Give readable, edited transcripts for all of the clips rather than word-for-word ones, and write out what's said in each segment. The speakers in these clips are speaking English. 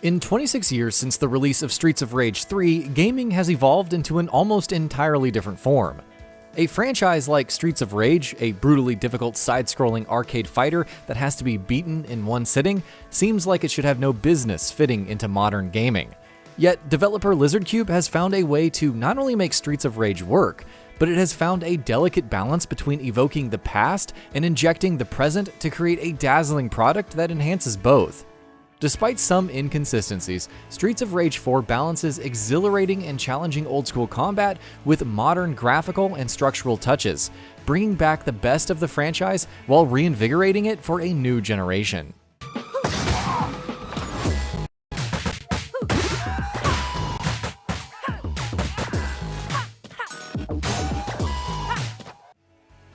In 26 years since the release of Streets of Rage 3, gaming has evolved into an almost entirely different form. A franchise like Streets of Rage, a brutally difficult side-scrolling arcade fighter that has to be beaten in one sitting, seems like it should have no business fitting into modern gaming. Yet, developer LizardCube has found a way to not only make Streets of Rage work, but it has found a delicate balance between evoking the past and injecting the present to create a dazzling product that enhances both. Despite some inconsistencies, Streets of Rage 4 balances exhilarating and challenging old-school combat with modern graphical and structural touches, bringing back the best of the franchise while reinvigorating it for a new generation.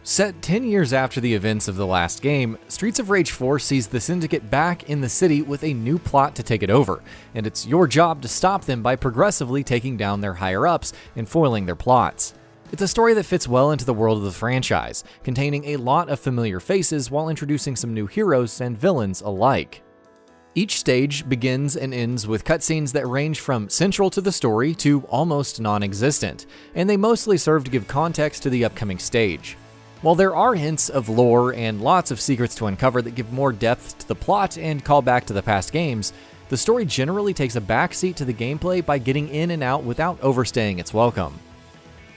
Set 10 years after the events of the last game, Streets of Rage 4 sees the Syndicate back in the city with a new plot to take it over, and it's your job to stop them by progressively taking down their higher-ups and foiling their plots. It's a story that fits well into the world of the franchise, containing a lot of familiar faces while introducing some new heroes and villains alike. Each stage begins and ends with cutscenes that range from central to the story to almost non-existent, and they mostly serve to give context to the upcoming stage. While there are hints of lore and lots of secrets to uncover that give more depth to the plot and call back to the past games, the story generally takes a backseat to the gameplay by getting in and out without overstaying its welcome.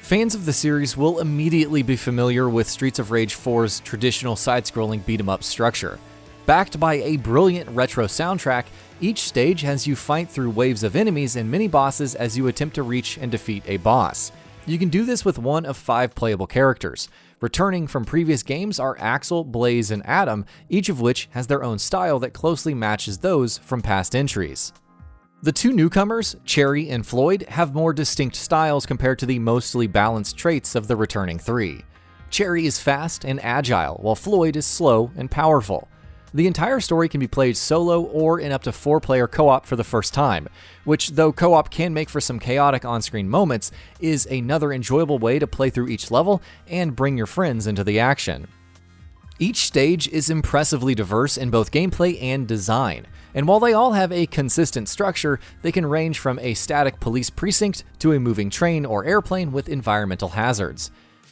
Fans of the series will immediately be familiar with Streets of Rage 4's traditional side-scrolling beat-em-up structure. Backed by a brilliant retro soundtrack, each stage has you fight through waves of enemies and mini-bosses as you attempt to reach and defeat a boss. You can do this with one of 5 playable characters. Returning from previous games are Axel, Blaze, and Adam, each of which has their own style that closely matches those from past entries. The 2 newcomers, Cherry and Floyd, have more distinct styles compared to the mostly balanced traits of the returning 3. Cherry is fast and agile, while Floyd is slow and powerful. The entire story can be played solo or in up to 4-player co-op for the first time, which, though co-op can make for some chaotic on-screen moments, is another enjoyable way to play through each level and bring your friends into the action. Each stage is impressively diverse in both gameplay and design, and while they all have a consistent structure, they can range from a static police precinct to a moving train or airplane with environmental hazards.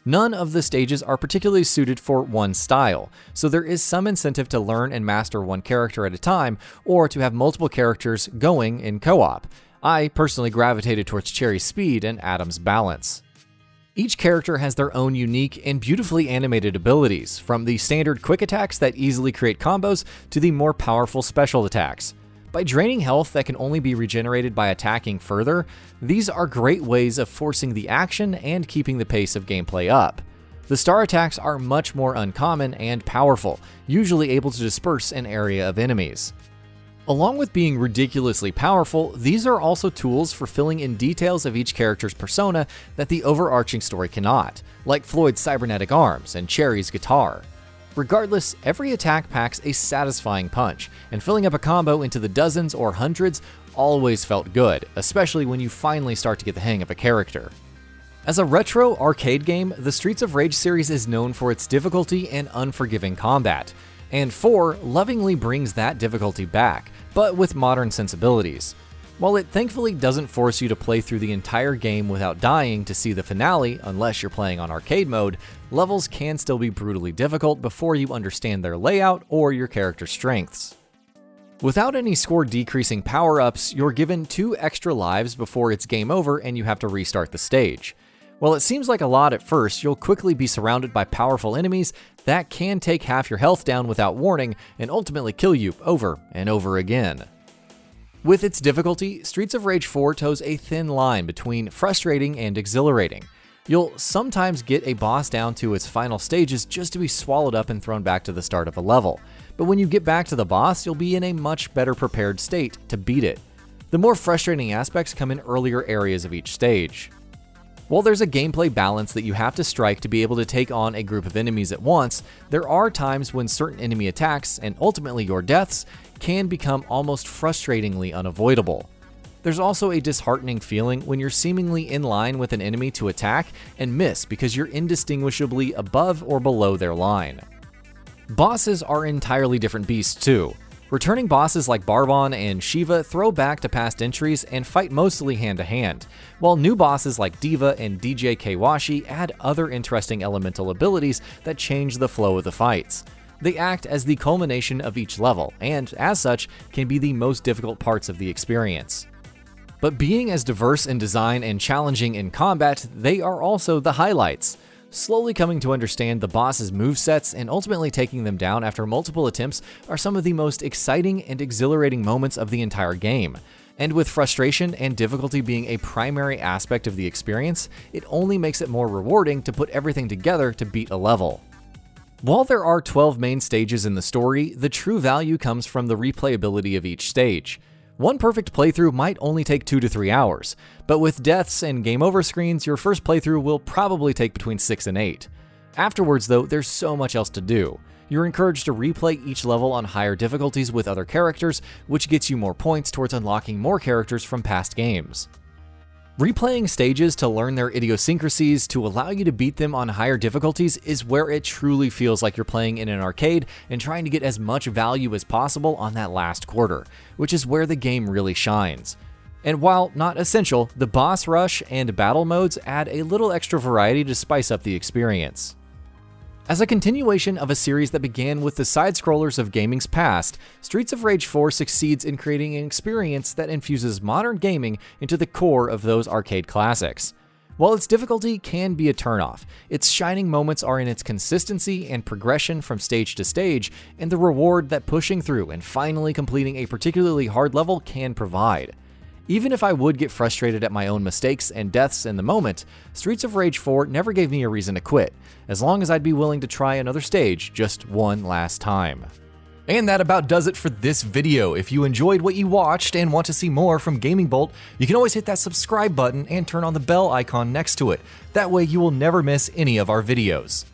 None of the stages are particularly suited for one style, so there is some incentive to learn and master one character at a time, or to have multiple characters going in co-op. I personally gravitated towards Cherry's speed and Adam's balance. Each character has their own unique and beautifully animated abilities, from the standard quick attacks that easily create combos to the more powerful special attacks. By draining health that can only be regenerated by attacking further, these are great ways of forcing the action and keeping the pace of gameplay up. The star attacks are much more uncommon and powerful, usually able to disperse an area of enemies. Along with being ridiculously powerful, these are also tools for filling in details of each character's persona that the overarching story cannot, like Floyd's cybernetic arms and Cherry's guitar. Regardless, every attack packs a satisfying punch, and filling up a combo into the dozens or hundreds always felt good, especially when you finally start to get the hang of a character. As a retro arcade game, the Streets of Rage series is known for its difficulty and unforgiving combat, and 4 lovingly brings that difficulty back, but with modern sensibilities. While it thankfully doesn't force you to play through the entire game without dying to see the finale unless you're playing on arcade mode, levels can still be brutally difficult before you understand their layout or your character's strengths. Without any score decreasing power-ups, you're given 2 extra lives before it's game over and you have to restart the stage. While it seems like a lot at first, you'll quickly be surrounded by powerful enemies that can take half your health down without warning and ultimately kill you over and over again. With its difficulty, Streets of Rage 4 toes a thin line between frustrating and exhilarating. You'll sometimes get a boss down to its final stages just to be swallowed up and thrown back to the start of a level, but when you get back to the boss, you'll be in a much better prepared state to beat it. The more frustrating aspects come in earlier areas of each stage. While there's a gameplay balance that you have to strike to be able to take on a group of enemies at once, there are times when certain enemy attacks, and ultimately your deaths, can become almost frustratingly unavoidable. There's also a disheartening feeling when you're seemingly in line with an enemy to attack and miss because you're indistinguishably above or below their line. Bosses are entirely different beasts too. Returning bosses like Barbon and Shiva throw back to past entries and fight mostly hand-to-hand, while new bosses like Diva and DJ Keiwashi add other interesting elemental abilities that change the flow of the fights. They act as the culmination of each level, and as such, can be the most difficult parts of the experience. But being as diverse in design and challenging in combat, they are also the highlights. Slowly coming to understand the boss's movesets and ultimately taking them down after multiple attempts are some of the most exciting and exhilarating moments of the entire game. And with frustration and difficulty being a primary aspect of the experience, it only makes it more rewarding to put everything together to beat a level. While there are 12 main stages in the story, the true value comes from the replayability of each stage. One perfect playthrough might only take 2 to 3 hours, but with deaths and game over screens, your first playthrough will probably take between 6 and 8. Afterwards though, there's so much else to do. You're encouraged to replay each level on higher difficulties with other characters, which gets you more points towards unlocking more characters from past games. Replaying stages to learn their idiosyncrasies to allow you to beat them on higher difficulties is where it truly feels like you're playing in an arcade and trying to get as much value as possible on that last quarter, which is where the game really shines. And while not essential, the boss rush and battle modes add a little extra variety to spice up the experience. As a continuation of a series that began with the side-scrollers of gaming's past, Streets of Rage 4 succeeds in creating an experience that infuses modern gaming into the core of those arcade classics. While its difficulty can be a turnoff, its shining moments are in its consistency and progression from stage to stage, and the reward that pushing through and finally completing a particularly hard level can provide. Even if I would get frustrated at my own mistakes and deaths in the moment, Streets of Rage 4 never gave me a reason to quit, as long as I'd be willing to try another stage just one last time. And that about does it for this video. If you enjoyed what you watched and want to see more from GamingBolt, you can always hit that subscribe button and turn on the bell icon next to it. That way you will never miss any of our videos.